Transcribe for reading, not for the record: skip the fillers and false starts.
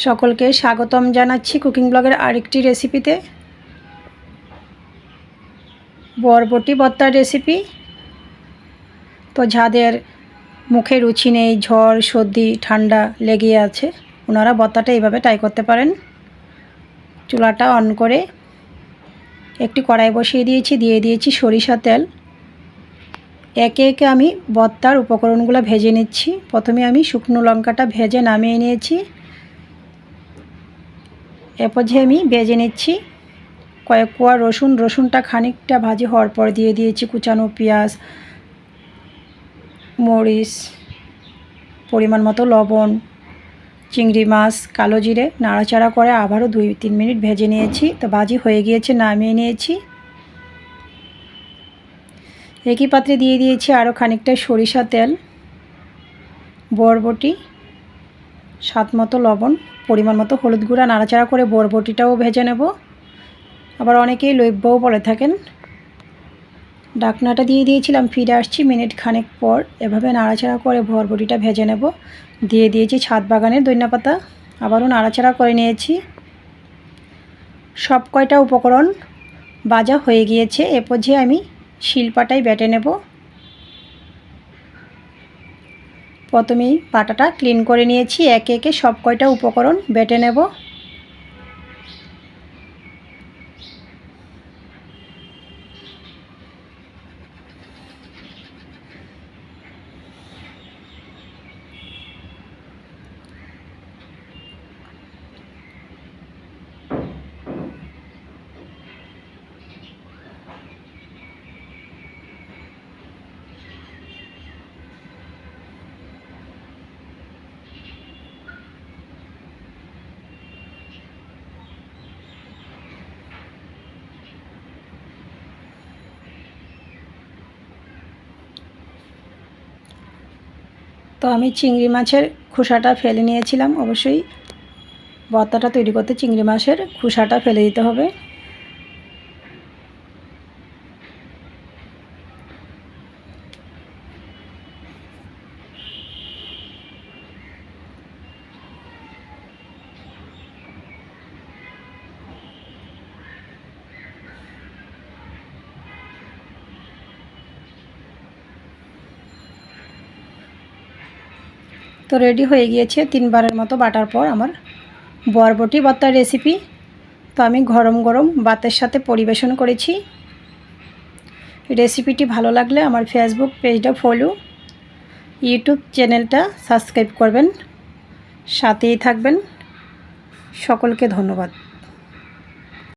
সকলকে স্বাগতম জানাচ্ছি কুকিং ব্লগের আরেকটি রেসিপিতে। বরবটি ভর্তার রেসিপি। তো যাদের মুখে রুচি নেই, ঝড় সর্দি ঠান্ডা লেগে আছে, ওনারা ভর্তাটা এইভাবে ট্রাই করতে পারেন। চুলাটা অন করে একটি কড়াই বসিয়ে দিয়েছি, দিয়ে দিয়েছি সরিষা তেল। একে একে আমি ভর্তার উপকরণগুলো ভেজে নিচ্ছি। প্রথমে আমি শুকনো লঙ্কাটা ভেজে নামিয়ে নিয়েছি। এরপর যে আমি ভেজে নিচ্ছি কয়েক কোয়া রসুনটা খানিকটা ভাজি হওয়ার পর দিয়ে দিয়েছি কুচানো পেঁয়াজ, মরিচ, পরিমাণ মতো লবণ, চিংড়ি মাছ, কালো জিরে নাড়াচাড়া করে আবারও 2-3 মিনিট ভেজে নিয়েছি। তো ভাজি হয়ে গিয়েছে, নামিয়ে নিয়েছি। একই পাত্রে দিয়ে দিয়েছি আরও খানিকটা সরিষা তেল, বরবটি, স্বাদ মতো লবণ, পরিমাণ মতো হলুদ গুঁড়া, নাড়াচাড়া করে বরবটিটাও ভেজে নেব। আবার অনেকেই লইব্যও বলে থাকেন। ঢাকনাটা দিয়ে দিয়েছিলাম, ফিরে আসছি মিনিট খানেক পর। এভাবে নাড়াচাড়া করে বরবটিটা ভেজে নেব। দিয়ে দিয়েছি ছাদ বাগানের ধনিয়াপাতা, আবারও নাড়াচাড়া করে নিয়েছি। সব কয়টা উপকরণ ভাজা হয়ে গিয়েছে। এরপর যে আমি শিলপাটায় বেটে নেব। প্রথমেই পাটাটা ক্লিন করে নিয়েছি, একে একে সব কয়টা উপকরণ বেটে নেব। তো আমি চিংড়ি মাছের খোসাটা ফেলে নিয়েছিলাম। অবশ্যই ভর্তাটা তৈরি করতে চিংড়ি মাছের খোসাটা ফেলে দিতে হবে। তো রেডি হয়ে গিয়েছে 3 বারের মতো বাটার পর আমার বরবটি ভর্তার রেসিপি। তো আমি গরম গরম ভাতের সাথে পরিবেশন করেছি। রেসিপিটি ভালো লাগলে আমার ফেসবুক পেজটা ফলো, ইউটিউব চ্যানেলটা সাবস্ক্রাইব করবেন, সাথেই থাকবেন। সকলকে ধন্যবাদ।